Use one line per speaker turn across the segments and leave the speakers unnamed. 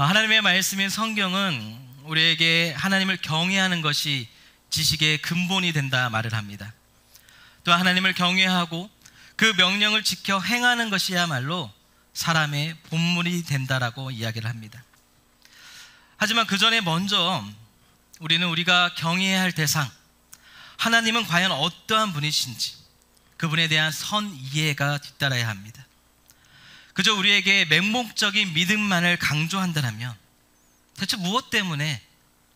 하나님의 말씀인 성경은 우리에게 하나님을 경외하는 것이 지식의 근본이 된다 말을 합니다. 또 하나님을 경외하고 그 명령을 지켜 행하는 것이야말로 사람의 본분이 된다라고 이야기를 합니다. 하지만 그 전에 먼저 우리는 우리가 경외해야 할 대상, 하나님은 과연 어떠한 분이신지 그분에 대한 선 이해가 뒤따라야 합니다. 그저 우리에게 맹목적인 믿음만을 강조한다면 대체 무엇 때문에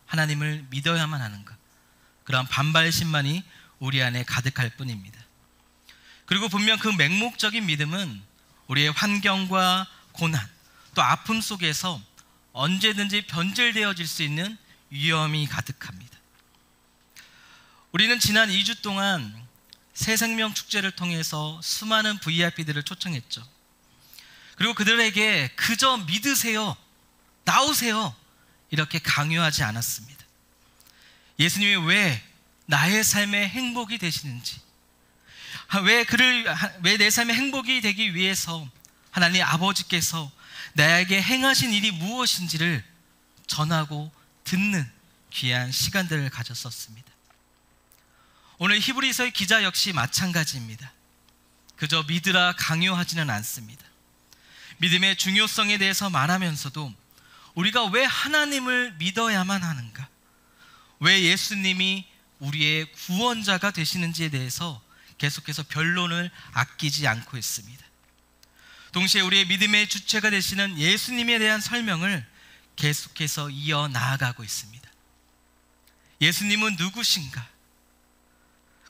하나님을 믿어야만 하는가? 그러한 반발심만이 우리 안에 가득할 뿐입니다. 그리고 분명 그 맹목적인 믿음은 우리의 환경과 고난, 또 아픔 속에서 언제든지 변질되어질 수 있는 위험이 가득합니다. 우리는 지난 2주 동안 새생명 축제를 통해서 수많은 VIP들을 초청했죠. 그리고 그들에게 그저 믿으세요, 나오세요 이렇게 강요하지 않았습니다. 예수님이 왜 나의 삶의 행복이 되시는지, 왜 내 삶의 행복이 되기 위해서 하나님 아버지께서 나에게 행하신 일이 무엇인지를 전하고 듣는 귀한 시간들을 가졌었습니다. 오늘 히브리서의 기자 역시 마찬가지입니다. 그저 믿으라 강요하지는 않습니다. 믿음의 중요성에 대해서 말하면서도 우리가 왜 하나님을 믿어야만 하는가, 왜 예수님이 우리의 구원자가 되시는지에 대해서 계속해서 변론을 아끼지 않고 있습니다. 동시에 우리의 믿음의 주체가 되시는 예수님에 대한 설명을 계속해서 이어 나아가고 있습니다. 예수님은 누구신가?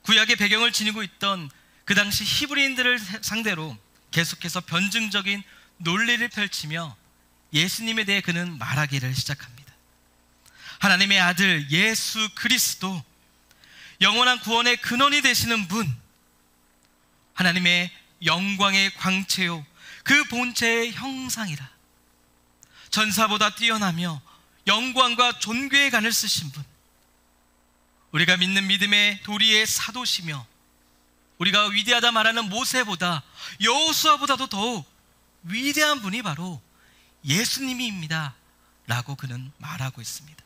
구약의 배경을 지니고 있던 그 당시 히브리인들을 상대로 계속해서 변증적인 논리를 펼치며 예수님에 대해 그는 말하기를 시작합니다. 하나님의 아들 예수 그리스도, 영원한 구원의 근원이 되시는 분, 하나님의 영광의 광채요 그 본체의 형상이라, 전사보다 뛰어나며 영광과 존귀의 간을 쓰신 분, 우리가 믿는 믿음의 도리의 사도시며 우리가 위대하다 말하는 모세보다 여호수아보다도 더욱 위대한 분이 바로 예수님입니다 라고 그는 말하고 있습니다.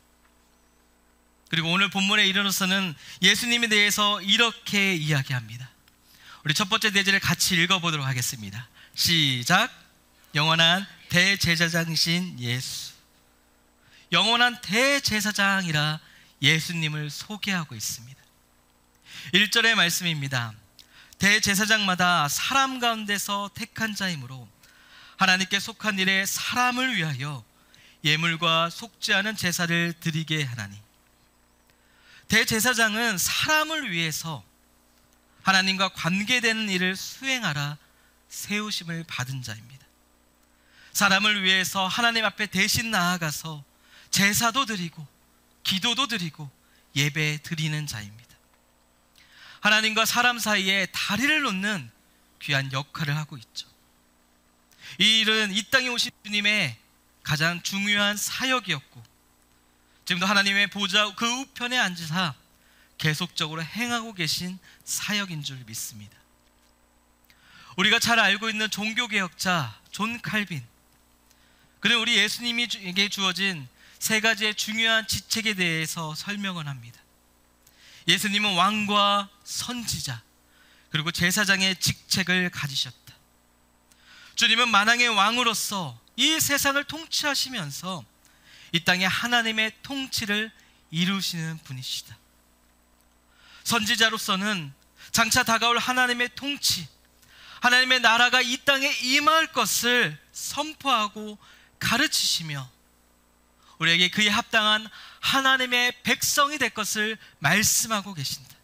그리고 오늘 본문에 이르러서는 예수님에 대해서 이렇게 이야기합니다. 우리 첫 번째 대제를 같이 읽어보도록 하겠습니다. 시작. 영원한 대제사장이신 예수, 영원한 대제사장이라 예수님을 소개하고 있습니다. 1절의 말씀입니다. 대제사장마다 사람 가운데서 택한 자이므로 하나님께 속한 일에 사람을 위하여 예물과 속지 않은 제사를 드리게 하나니, 대제사장은 사람을 위해서 하나님과 관계되는 일을 수행하라 세우심을 받은 자입니다. 사람을 위해서 하나님 앞에 대신 나아가서 제사도 드리고 기도도 드리고 예배 드리는 자입니다. 하나님과 사람 사이에 다리를 놓는 귀한 역할을 하고 있죠. 이 일은 이 땅에 오신 주님의 가장 중요한 사역이었고, 지금도 하나님의 보좌 그 우편에 앉으사 계속적으로 행하고 계신 사역인 줄 믿습니다. 우리가 잘 알고 있는 종교개혁자 존 칼빈, 그는 우리 예수님에게 주어진 세 가지의 중요한 지책에 대해서 설명을 합니다. 예수님은 왕과 선지자 그리고 제사장의 직책을 가지셨다. 주님은 만왕의 왕으로서 이 세상을 통치하시면서 이 땅에 하나님의 통치를 이루시는 분이시다. 선지자로서는 장차 다가올 하나님의 통치, 하나님의 나라가 이 땅에 임할 것을 선포하고 가르치시며 우리에게 그에 합당한 하나님의 백성이 될 것을 말씀하고 계신다.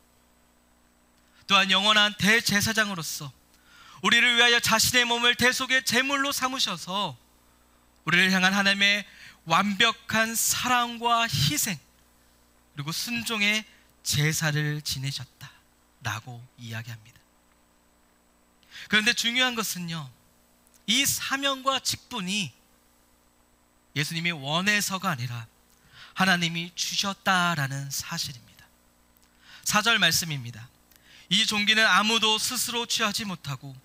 또한 영원한 대제사장으로서 우리를 위하여 자신의 몸을 대속의 제물로 삼으셔서 우리를 향한 하나님의 완벽한 사랑과 희생 그리고 순종의 제사를 지내셨다라고 이야기합니다. 그런데 중요한 것은요, 이 사명과 직분이 예수님이 원해서가 아니라 하나님이 주셨다라는 사실입니다. 4절 말씀입니다. 이 종기는 아무도 스스로 취하지 못하고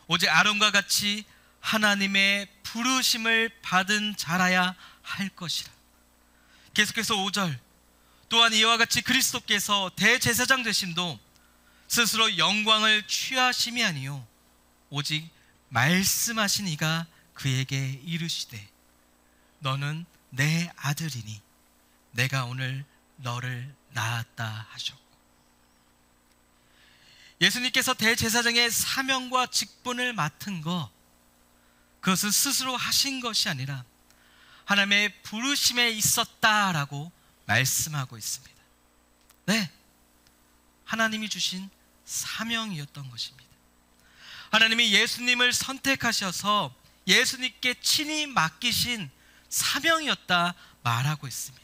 오직 아론과 같이 하나님의 부르심을 받은 자라야 할 것이라. 계속해서 5절, 또한 이와 같이 그리스도께서 대제사장 되심도 스스로 영광을 취하심이 아니요 오직 말씀하신 이가 그에게 이르시되 너는 내 아들이니 내가 오늘 너를 낳았다 하셨고. 예수님께서 대제사장의 사명과 직분을 맡은 것, 그것은 스스로 하신 것이 아니라 하나님의 부르심에 있었다라고 말씀하고 있습니다. 네, 하나님이 주신 사명이었던 것입니다. 하나님이 예수님을 선택하셔서 예수님께 친히 맡기신 사명이었다 말하고 있습니다.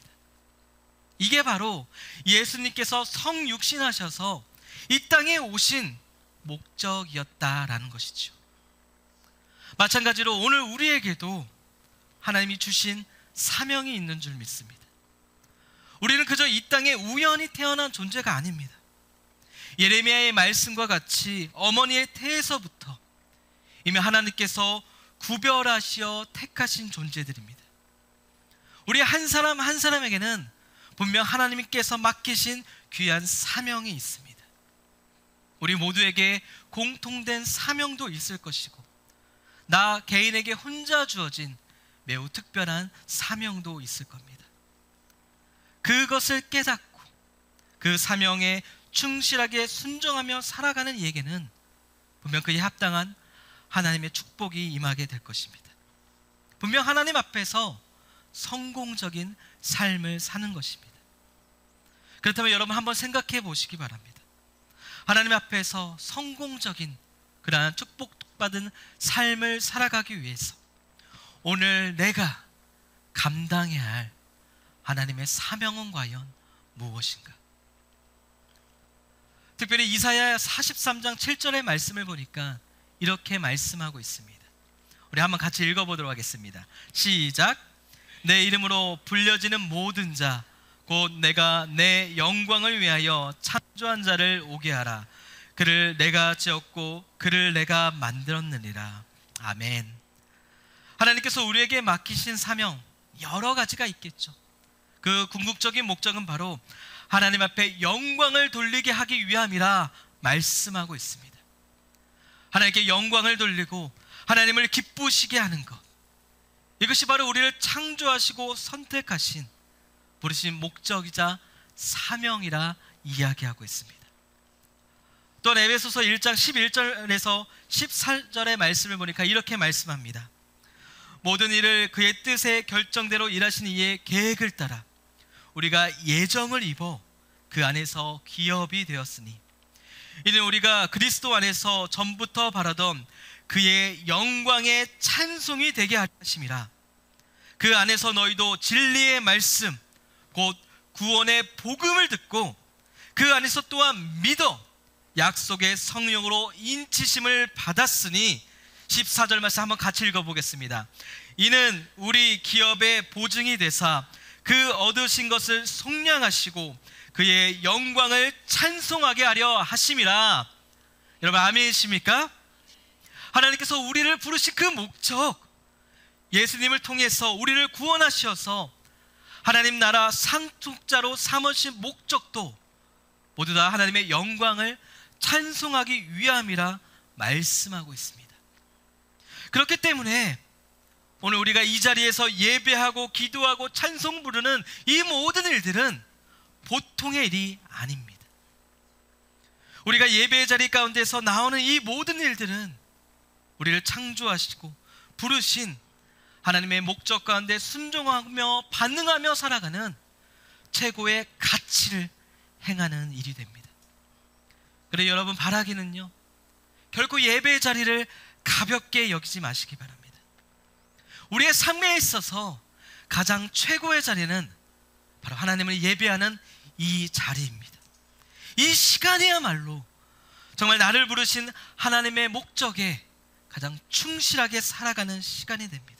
이게 바로 예수님께서 성육신하셔서 이 땅에 오신 목적이었다라는 것이죠. 마찬가지로 오늘 우리에게도 하나님이 주신 사명이 있는 줄 믿습니다. 우리는 그저 이 땅에 우연히 태어난 존재가 아닙니다. 예레미야의 말씀과 같이 어머니의 태에서부터 이미 하나님께서 구별하시어 택하신 존재들입니다. 우리 한 사람 한 사람에게는 분명 하나님께서 맡기신 귀한 사명이 있습니다. 우리 모두에게 공통된 사명도 있을 것이고 나 개인에게 혼자 주어진 매우 특별한 사명도 있을 겁니다. 그것을 깨닫고 그 사명에 충실하게 순종하며 살아가는 이에게는 분명 그에 합당한 하나님의 축복이 임하게 될 것입니다. 분명 하나님 앞에서 성공적인 삶을 사는 것입니다. 그렇다면 여러분 한번 생각해 보시기 바랍니다. 하나님 앞에서 성공적인 그러한 축복받은 삶을 살아가기 위해서 오늘 내가 감당해야 할 하나님의 사명은 과연 무엇인가? 특별히 이사야 43장 7절의 말씀을 보니까 이렇게 말씀하고 있습니다. 우리 한번 같이 읽어보도록 하겠습니다. 시작. 내 이름으로 불려지는 모든 자 곧 내가 내 영광을 위하여 창조한 자를 오게 하라. 그를 내가 지었고 그를 내가 만들었느니라. 아멘. 하나님께서 우리에게 맡기신 사명 여러 가지가 있겠죠. 그 궁극적인 목적은 바로 하나님 앞에 영광을 돌리게 하기 위함이라 말씀하고 있습니다. 하나님께 영광을 돌리고 하나님을 기쁘시게 하는 것, 이것이 바로 우리를 창조하시고 선택하신 부르신 목적이자 사명이라 이야기하고 있습니다. 또한 에베소서 1장 11절에서 14절의 말씀을 보니까 이렇게 말씀합니다. 모든 일을 그의 뜻의 결정대로 일하신 이의 계획을 따라 우리가 예정을 입어 그 안에서 기업이 되었으니 이는 우리가 그리스도 안에서 전부터 바라던 그의 영광의 찬송이 되게 하심이라. 그 안에서 너희도 진리의 말씀 곧 구원의 복음을 듣고 그 안에서 또한 믿어 약속의 성령으로 인치심을 받았으니 14절 말씀 한번 같이 읽어보겠습니다. 이는 우리 기업의 보증이 되사 그 얻으신 것을 속량하시고 그의 영광을 찬송하게 하려 하심이라. 여러분 아멘이십니까? 하나님께서 우리를 부르신 그 목적, 예수님을 통해서 우리를 구원하셔서 하나님 나라 상속자로 삼으신 목적도 모두 다 하나님의 영광을 찬송하기 위함이라 말씀하고 있습니다. 그렇기 때문에 오늘 우리가 이 자리에서 예배하고 기도하고 찬송 부르는 이 모든 일들은 보통의 일이 아닙니다. 우리가 예배의 자리 가운데서 나오는 이 모든 일들은 우리를 창조하시고 부르신 하나님의 목적 가운데 순종하며 반응하며 살아가는 최고의 가치를 행하는 일이 됩니다. 그래 여러분 바라기는요, 결코 예배의 자리를 가볍게 여기지 마시기 바랍니다. 우리의 삶에 있어서 가장 최고의 자리는 바로 하나님을 예배하는 이 자리입니다. 이 시간이야말로 정말 나를 부르신 하나님의 목적에 가장 충실하게 살아가는 시간이 됩니다.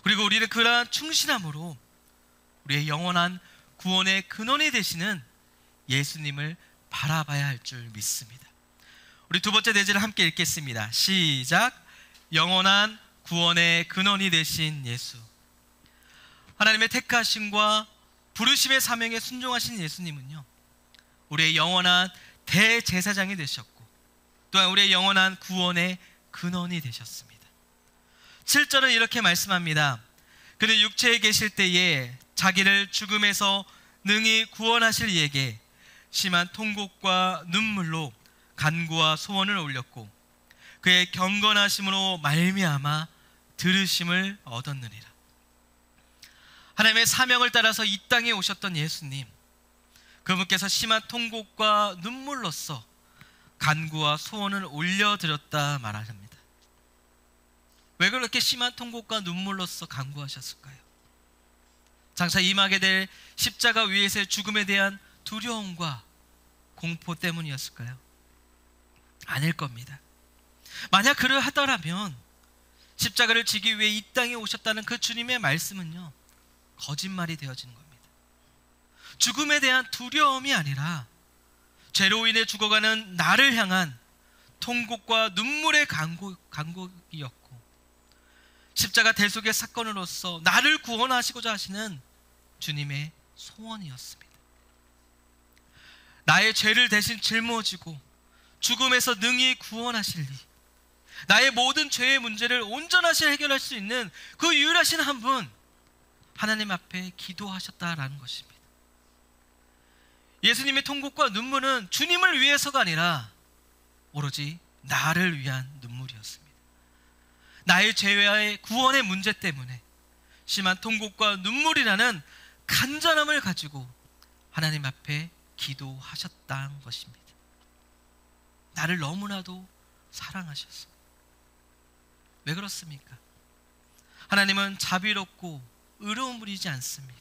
그리고 우리는 그러한 충실함으로 우리의 영원한 구원의 근원이 되시는 예수님을 바라봐야 할 줄 믿습니다. 우리 두 번째 내지를 함께 읽겠습니다. 시작. 영원한 구원의 근원이 되신 예수. 하나님의 택하심과 부르심의 사명에 순종하신 예수님은요, 우리의 영원한 대제사장이 되셨고 또한 우리의 영원한 구원의 근원이 되셨습니다. 7절은 이렇게 말씀합니다. 그는 육체에 계실 때에 자기를 죽음에서 능히 구원하실 이에게 심한 통곡과 눈물로 간구와 소원을 올렸고 그의 경건하심으로 말미암아 들으심을 얻었느니라. 하나님의 사명을 따라서 이 땅에 오셨던 예수님, 그분께서 심한 통곡과 눈물로써 간구와 소원을 올려드렸다 말합니다. 왜 그렇게 심한 통곡과 눈물로써 간구하셨을까요? 장차 임하게 될 십자가 위에서의 죽음에 대한 두려움과 공포 때문이었을까요? 아닐 겁니다. 만약 그러하더라면 십자가를 지기 위해 이 땅에 오셨다는 그 주님의 말씀은요, 거짓말이 되어지는 겁니다. 죽음에 대한 두려움이 아니라 죄로 인해 죽어가는 나를 향한 통곡과 눈물의 간구이었고, 십자가 대속의 사건으로서 나를 구원하시고자 하시는 주님의 소원이었습니다. 나의 죄를 대신 짊어지고 죽음에서 능히 구원하실 이, 나의 모든 죄의 문제를 온전하게 해결할 수 있는 그 유일하신 한 분, 하나님 앞에 기도하셨다라는 것입니다. 예수님의 통곡과 눈물은 주님을 위해서가 아니라 오로지 나를 위한 눈물이었습니다. 나의 죄와의 구원의 문제 때문에 심한 통곡과 눈물이라는 간절함을 가지고 하나님 앞에 기도하셨다는 것입니다. 나를 너무나도 사랑하셨어요. 왜 그렇습니까? 하나님은 자비롭고 의로운 분이지 않습니까?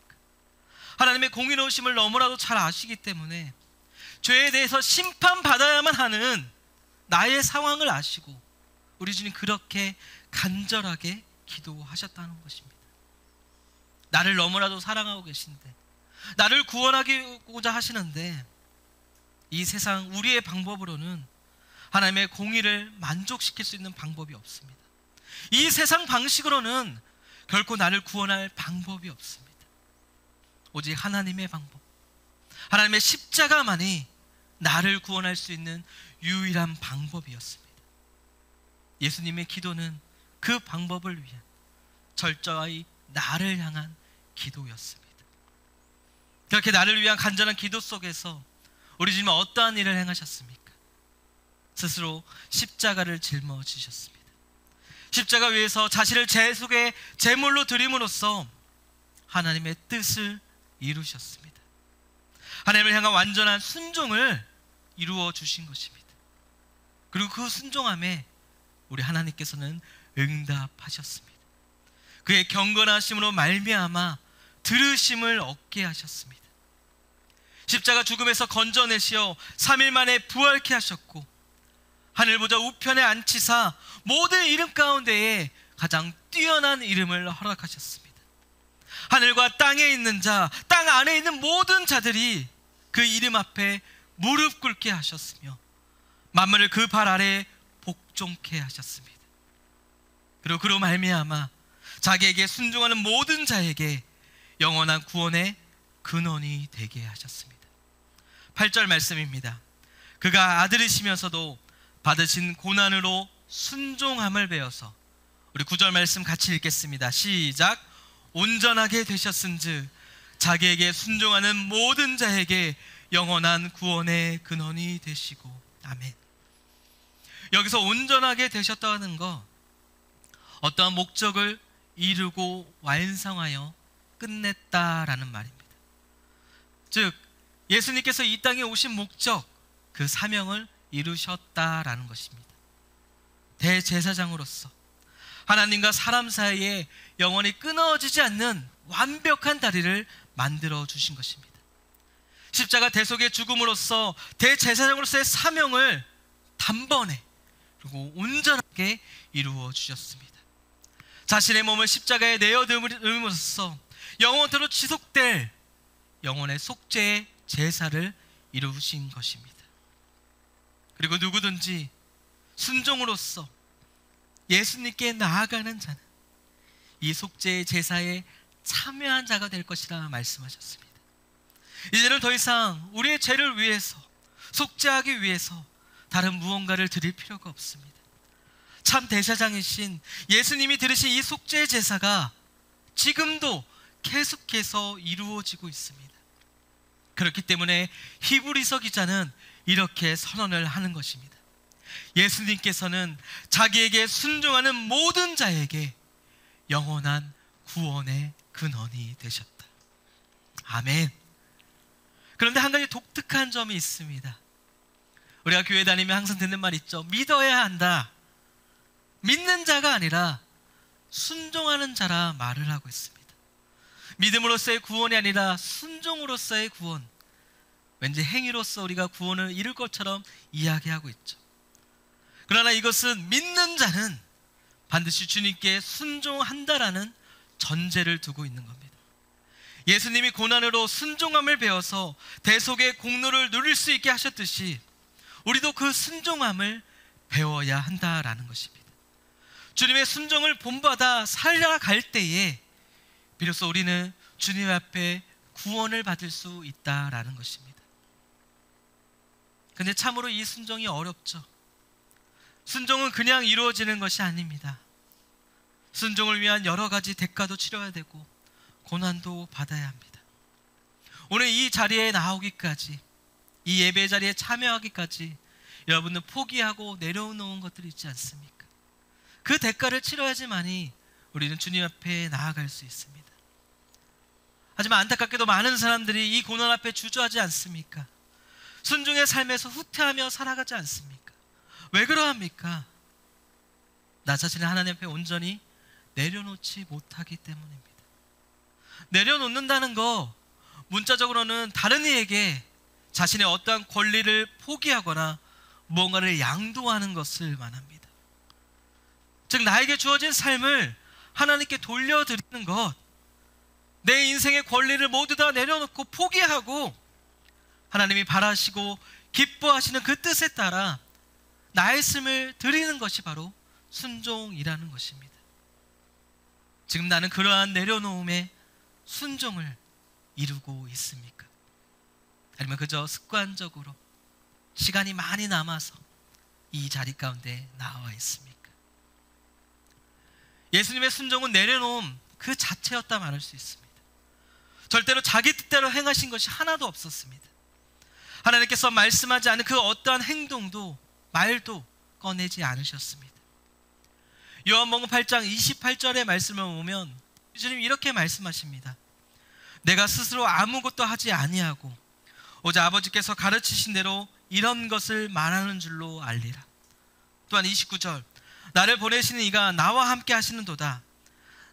하나님의 공의로우심을 너무나도 잘 아시기 때문에 죄에 대해서 심판받아야만 하는 나의 상황을 아시고 우리 주님 그렇게 간절하게 기도하셨다는 것입니다. 나를 너무나도 사랑하고 계신데, 나를 구원하고자 하시는데, 이 세상 우리의 방법으로는 하나님의 공의를 만족시킬 수 있는 방법이 없습니다. 이 세상 방식으로는 결코 나를 구원할 방법이 없습니다. 오직 하나님의 방법, 하나님의 십자가만이 나를 구원할 수 있는 유일한 방법이었습니다. 예수님의 기도는 그 방법을 위한 철저히 나를 향한 기도였습니다. 그렇게 나를 위한 간절한 기도 속에서 우리 주님은 어떠한 일을 행하셨습니까? 스스로 십자가를 짊어지셨습니다. 십자가 위에서 자신을 대속의 제물로 드림으로써 하나님의 뜻을 이루셨습니다. 하나님을 향한 완전한 순종을 이루어 주신 것입니다. 그리고 그 순종함에 우리 하나님께서는 응답하셨습니다. 그의 경건하심으로 말미암아 들으심을 얻게 하셨습니다. 십자가 죽음에서 건져내시어 3일 만에 부활케 하셨고, 하늘 보좌 우편에 앉히사 모든 이름 가운데에 가장 뛰어난 이름을 허락하셨습니다. 하늘과 땅에 있는 자, 땅 안에 있는 모든 자들이 그 이름 앞에 무릎 꿇게 하셨으며 만물을 그 발 아래 복종케 하셨습니다. 그리고 그로 말미암아 자기에게 순종하는 모든 자에게 영원한 구원의 근원이 되게 하셨습니다. 8절 말씀입니다. 그가 아들이시면서도 받으신 고난으로 순종함을 배워서, 우리 9절 말씀 같이 읽겠습니다. 시작. 온전하게 되셨은즉 자기에게 순종하는 모든 자에게 영원한 구원의 근원이 되시고. 아멘. 여기서 온전하게 되셨다는 거, 어떠한 목적을 이루고 완성하여 끝냈다라는 말입니다. 즉 예수님께서 이 땅에 오신 목적, 그 사명을 이루셨다라는 것입니다. 대제사장으로서 하나님과 사람 사이에 영원히 끊어지지 않는 완벽한 다리를 만들어 주신 것입니다. 십자가 대속의 죽음으로써 대제사장으로서의 사명을 단번에 그리고 온전하게 이루어 주셨습니다. 자신의 몸을 십자가에 내어드림으로써 영원토록 지속될 영혼의 속죄의 제사를 이루신 것입니다. 그리고 누구든지 순종으로써 예수님께 나아가는 자는 이 속죄의 제사의 참여한 자가 될 것이라 말씀하셨습니다. 이제는 더 이상 우리의 죄를 위해서, 속죄하기 위해서 다른 무언가를 드릴 필요가 없습니다. 참 대제사장이신 예수님이 드리신 이 속죄 제사가 지금도 계속해서 이루어지고 있습니다. 그렇기 때문에 히브리서 기자는 이렇게 선언을 하는 것입니다. 예수님께서는 자기에게 순종하는 모든 자에게 영원한 구원의 근원이 되셨다. 아멘. 그런데 한 가지 독특한 점이 있습니다. 우리가 교회 다니면 항상 듣는 말 있죠. 믿어야 한다. 믿는 자가 아니라 순종하는 자라 말을 하고 있습니다. 믿음으로서의 구원이 아니라 순종으로서의 구원. 왠지 행위로서 우리가 구원을 이룰 것처럼 이야기하고 있죠. 그러나 이것은 믿는 자는 반드시 주님께 순종한다라는 전제를 두고 있는 겁니다. 예수님이 고난으로 순종함을 배워서 대속의 공로를 누릴 수 있게 하셨듯이 우리도 그 순종함을 배워야 한다라는 것입니다. 주님의 순종을 본받아 살아갈 때에 비로소 우리는 주님 앞에 구원을 받을 수 있다라는 것입니다. 근데 참으로 이 순종이 어렵죠. 순종은 그냥 이루어지는 것이 아닙니다. 순종을 위한 여러 가지 대가도 치러야 되고 고난도 받아야 합니다. 오늘 이 자리에 나오기까지, 이 예배 자리에 참여하기까지 여러분은 포기하고 내려놓은 것들이 있지 않습니까? 그 대가를 치러야지만이 우리는 주님 앞에 나아갈 수 있습니다. 하지만 안타깝게도 많은 사람들이 이 고난 앞에 주저하지 않습니까? 순종의 삶에서 후퇴하며 살아가지 않습니까? 왜 그러합니까? 나 자신을 하나님 앞에 온전히 내려놓지 못하기 때문입니다. 내려놓는다는 거 문자적으로는 다른 이에게 자신의 어떠한 권리를 포기하거나 무언가를 양도하는 것을 말합니다. 즉 나에게 주어진 삶을 하나님께 돌려드리는 것, 내 인생의 권리를 모두 다 내려놓고 포기하고 하나님이 바라시고 기뻐하시는 그 뜻에 따라 나의 삶을 드리는 것이 바로 순종이라는 것입니다. 지금 나는 그러한 내려놓음의 순종을 이루고 있습니까? 아니면 그저 습관적으로 시간이 많이 남아서 이 자리 가운데 나와 있습니까? 예수님의 순종은 내려놓음 그 자체였다 말할 수 있습니다. 절대로 자기 뜻대로 행하신 것이 하나도 없었습니다. 하나님께서 말씀하지 않은 그 어떠한 행동도 말도 꺼내지 않으셨습니다. 요한복음 8장 28절의 말씀을 보면 주님이 이렇게 말씀하십니다. 내가 스스로 아무것도 하지 아니하고 오직 아버지께서 가르치신 대로 이런 것을 말하는 줄로 알리라. 또한 29절 나를 보내시는 이가 나와 함께 하시는도다.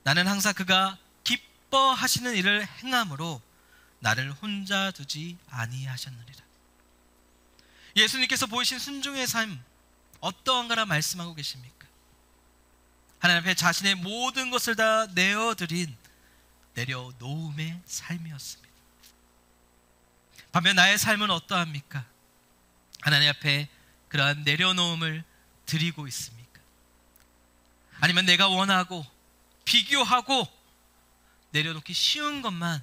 나는 항상 그가 기뻐하시는 일을 행함으로 나를 혼자 두지 아니하셨느니라. 예수님께서 보이신 순종의 삶 어떠한가라 말씀하고 계십니까? 하나님 앞에 자신의 모든 것을 다 내어드린 내려놓음의 삶이었습니다. 반면 나의 삶은 어떠합니까? 하나님 앞에 그러한 내려놓음을 드리고 있습니까? 아니면 내가 원하고 비교하고 내려놓기 쉬운 것만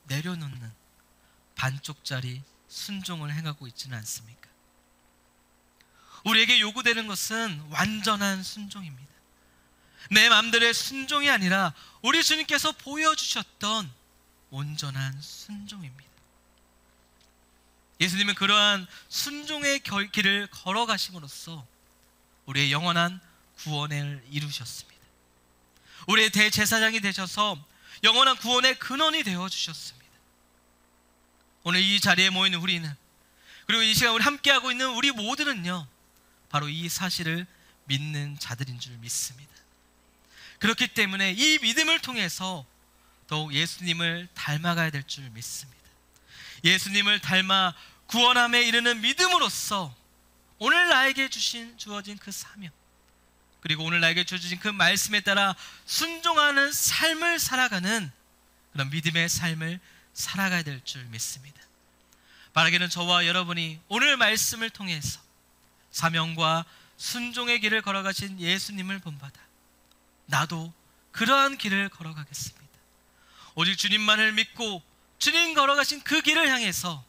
내려놓는 반쪽짜리 순종을 행하고 있지는 않습니까? 우리에게 요구되는 것은 완전한 순종입니다. 내 마음대로의 순종이 아니라 우리 주님께서 보여주셨던 온전한 순종입니다. 예수님은 그러한 순종의 길을 걸어가심으로써 우리의 영원한 구원을 이루셨습니다. 우리의 대제사장이 되셔서 영원한 구원의 근원이 되어주셨습니다. 오늘 이 자리에 모이는 우리는, 그리고 이 시간 우리 함께하고 있는 우리 모두는요, 바로 이 사실을 믿는 자들인 줄 믿습니다. 그렇기 때문에 이 믿음을 통해서 더욱 예수님을 닮아가야 될 줄 믿습니다. 예수님을 닮아 구원함에 이르는 믿음으로써 오늘 나에게 주어진 그 사명, 그리고 오늘 나에게 주어진 그 말씀에 따라 순종하는 삶을 살아가는 그런 믿음의 삶을 살아가야 될 줄 믿습니다. 바라기는 저와 여러분이 오늘 말씀을 통해서 사명과 순종의 길을 걸어가신 예수님을 본받아 나도 그러한 길을 걸어가겠습니다. 오직 주님만을 믿고 주님 걸어가신 그 길을 향해서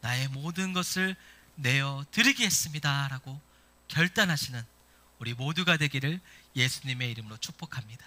나의 모든 것을 내어 드리겠습니다 라고 결단하시는 우리 모두가 되기를 예수님의 이름으로 축복합니다.